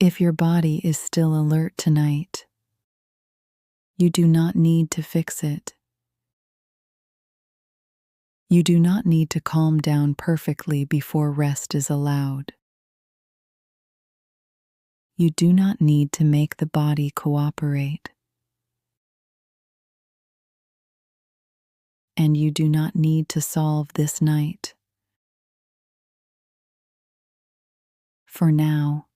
If your body is still alert tonight, you do not need to fix it. You do not need to calm down perfectly before rest is allowed. You do not need to make the body cooperate. And you do not need to solve this night. For now,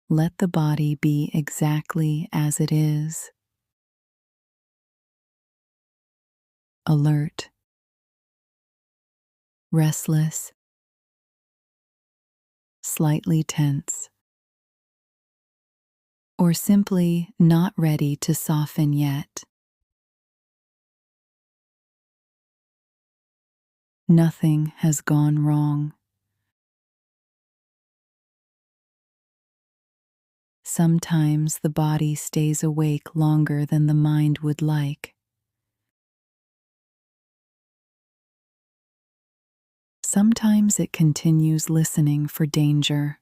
let the body be exactly as it is. Alert, restless, slightly tense, or simply not ready to soften yet. Nothing has gone wrong. Sometimes the body stays awake longer than the mind would like. Sometimes it continues listening for danger.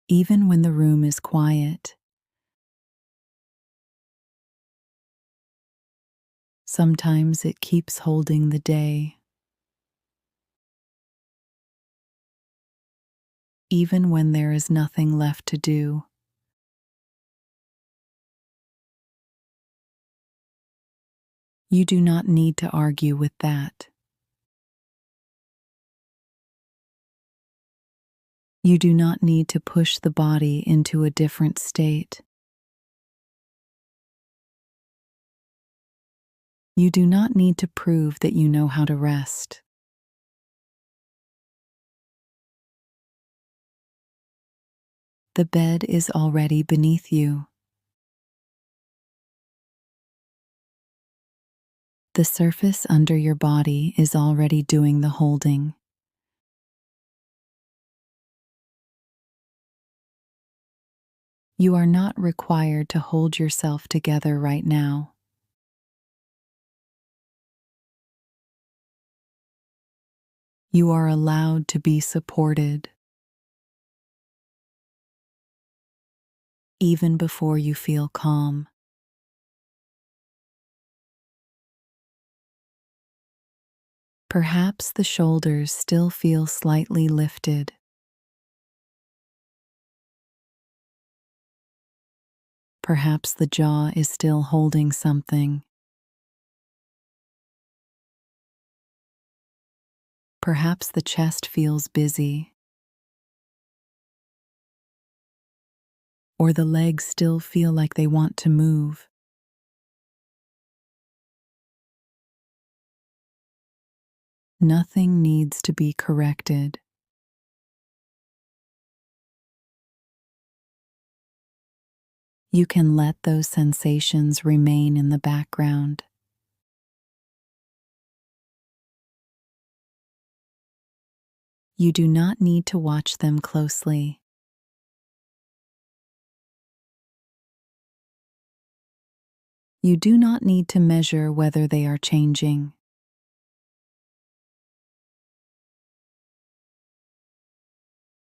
Even when the room is quiet, sometimes it keeps holding the day. Even when there is nothing left to do. You do not need to argue with that. You do not need to push the body into a different state. You do not need to prove that you know how to rest. The bed is already beneath you. The surface under your body is already doing the holding. You are not required to hold yourself together right now. You are allowed to be supported. Even before you feel calm. Perhaps the shoulders still feel slightly lifted. Perhaps the jaw is still holding something. Perhaps the chest feels busy. Or the legs still feel like they want to move. Nothing needs to be corrected. You can let those sensations remain in the background. You do not need to watch them closely. You do not need to measure whether they are changing.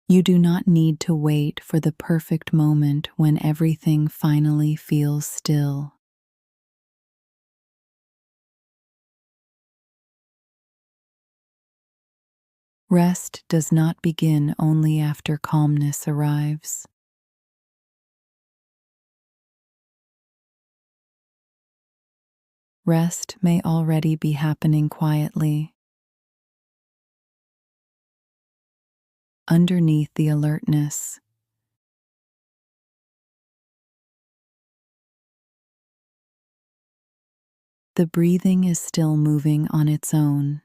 You do not need to wait for the perfect moment when everything finally feels still. Rest does not begin only after calmness arrives. Rest may already be happening quietly. Underneath the alertness. The breathing is still moving on its own.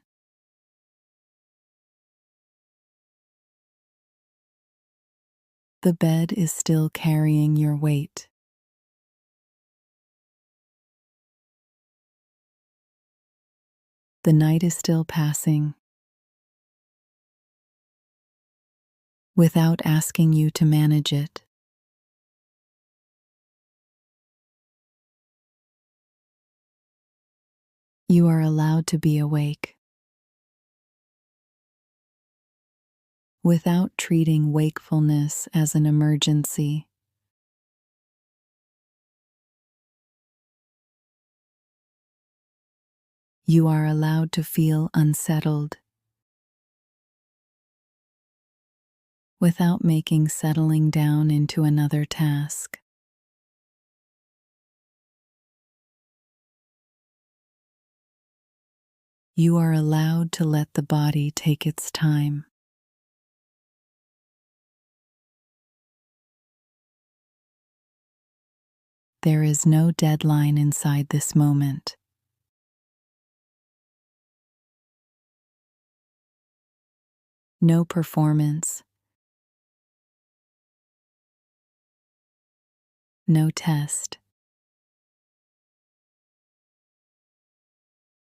The bed is still carrying your weight. The night is still passing. Without asking you to manage it. You are allowed to be awake. without treating wakefulness as an emergency. You are allowed to feel unsettled without making settling down into another task. You are allowed to let the body take its time. There is no deadline inside this moment. No performance. No test.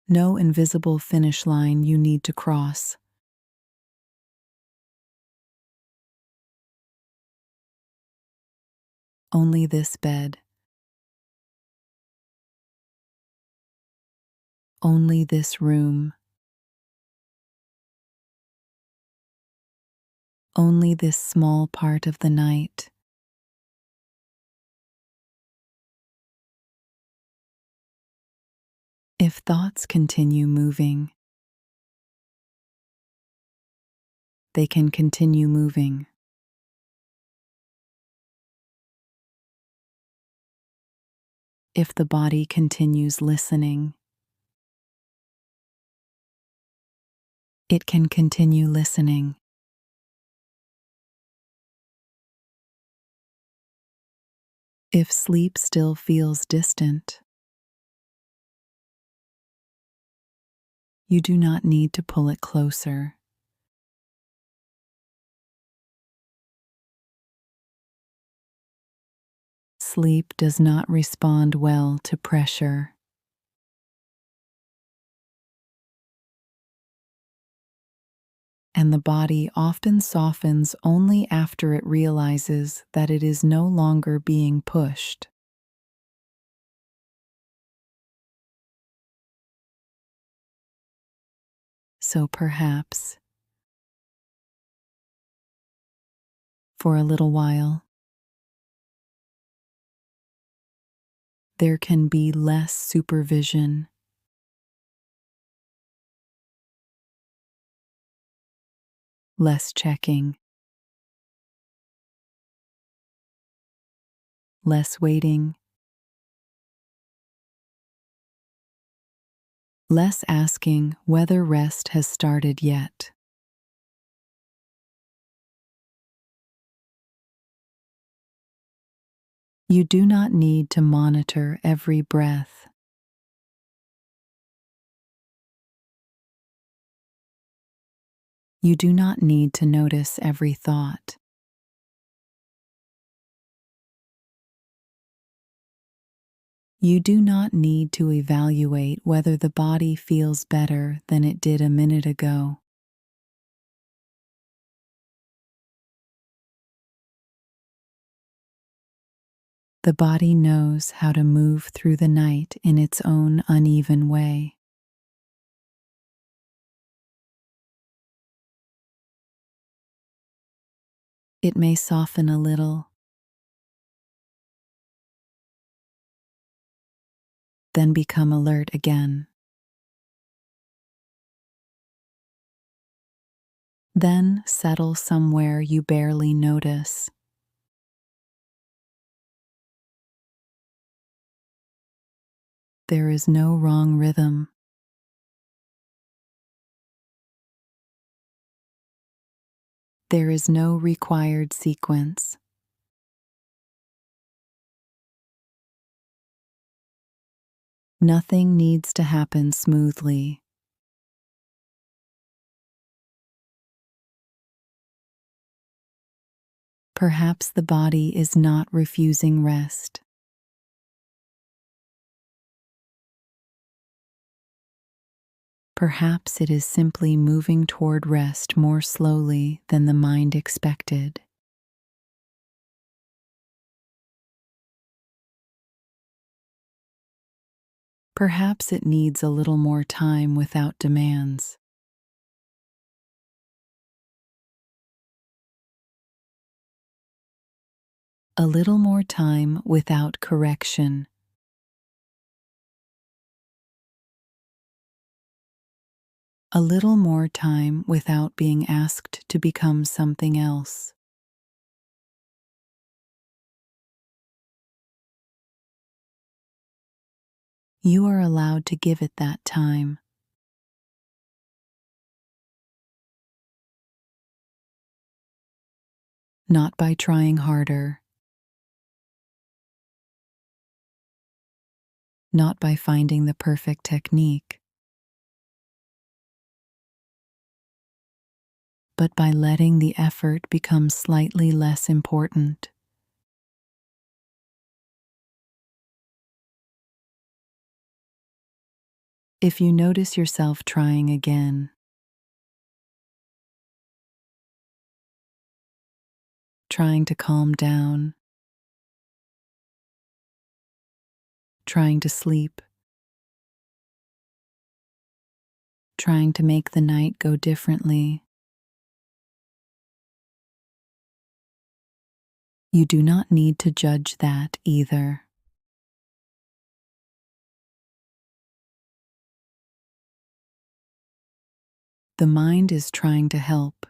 No invisible finish line you need to cross. Only this bed. Only this room. Only this small part of the night. If thoughts continue moving, they can continue moving. If the body continues listening, it can continue listening. If sleep still feels distant, you do not need to pull it closer. Sleep does not respond well to pressure. And the body often softens only after it realizes that it is no longer being pushed. So perhaps, for a little while, there can be less supervision, less checking, less waiting, less asking whether rest has started yet. You do not need to monitor every breath. You do not need to notice every thought. You do not need to evaluate whether the body feels better than it did a minute ago. The body knows how to move through the night in its own uneven way. It may soften a little, then become alert again. Then settle somewhere you barely notice. There is no wrong rhythm. There is no required sequence. Nothing needs to happen smoothly. Perhaps the body is not refusing rest. Perhaps it is simply moving toward rest more slowly than the mind expected. Perhaps it needs a little more time without demands. A little more time without correction. A little more time without being asked to become something else. You are allowed to give it that time. Not by trying harder, not by finding the perfect technique, but by letting the effort become slightly less important. If you notice yourself trying again, trying to calm down, trying to sleep, trying to make the night go differently, you do not need to judge that either. The mind is trying to help.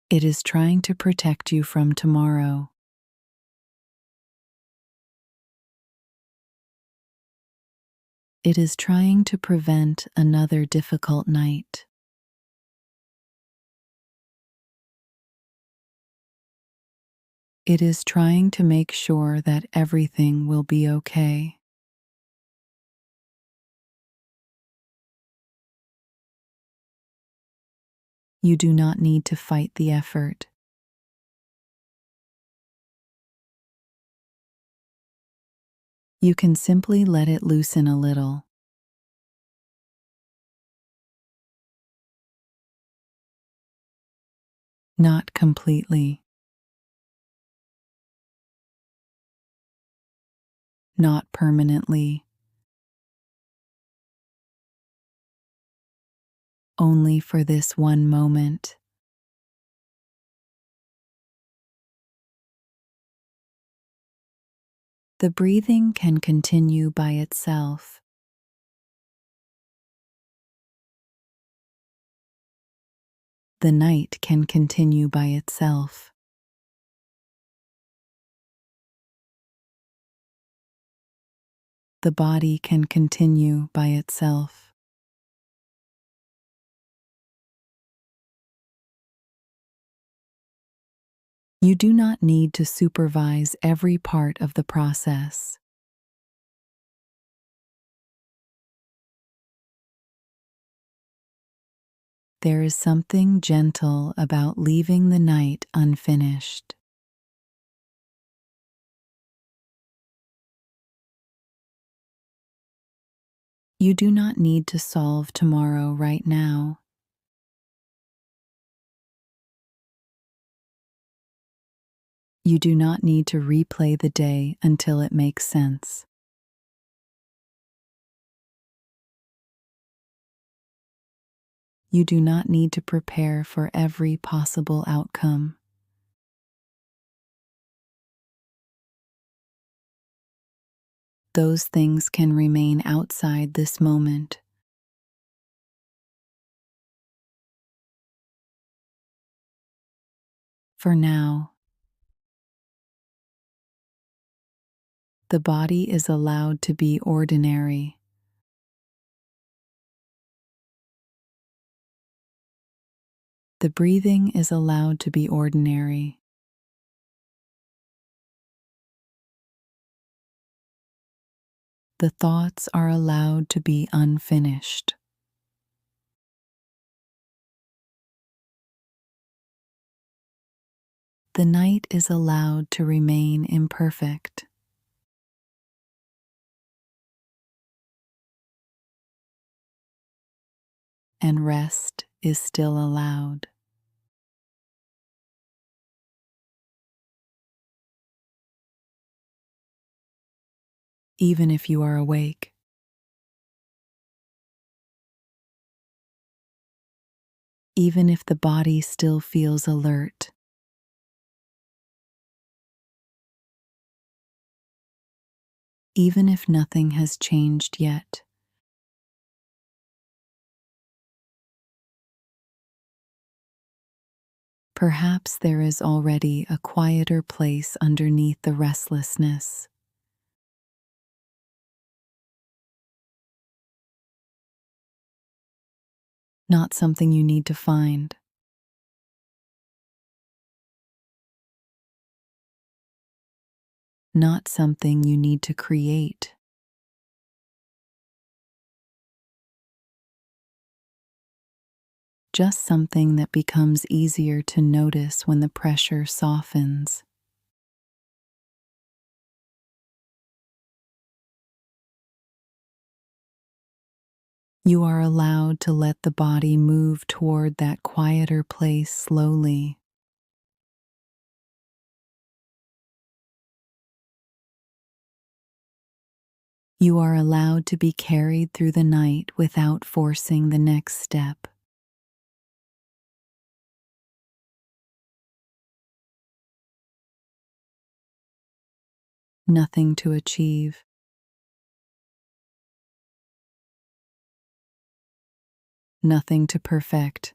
It is trying to protect you from tomorrow. It is trying to prevent another difficult night. It is trying to make sure that everything will be okay. You do not need to fight the effort. You can simply let it loosen a little. Not completely. Not permanently. Only for this one moment. The breathing can continue by itself. The night can continue by itself. The body can continue by itself. You do not need to supervise every part of the process. There is something gentle about leaving the night unfinished. You do not need to solve tomorrow right now. You do not need to replay the day until it makes sense. You do not need to prepare for every possible outcome. Those things can remain outside this moment. For now, the body is allowed to be ordinary. The breathing is allowed to be ordinary. The thoughts are allowed to be unfinished. The night is allowed to remain imperfect. And rest is still allowed. Even if you are awake, even if the body still feels alert. Even if nothing has changed yet. Perhaps there is already a quieter place underneath the restlessness. Not something you need to find. Not something you need to create. Just something that becomes easier to notice when the pressure softens. You are allowed to let the body move toward that quieter place slowly. You are allowed to be carried through the night without forcing the next step. Nothing to achieve. Nothing to perfect.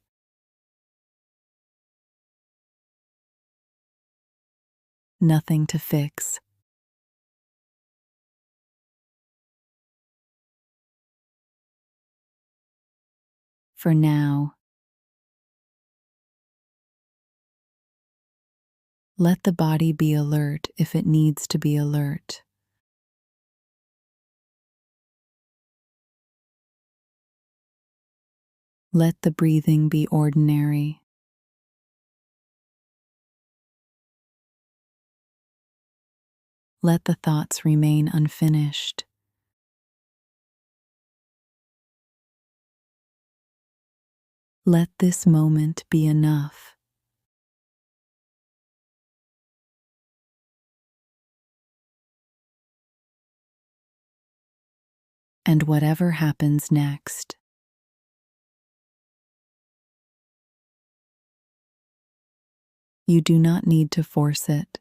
Nothing to fix. For now, let the body be alert if it needs to be alert. Let the breathing be ordinary. Let the thoughts remain unfinished. Let this moment be enough. And whatever happens next, you do not need to force it.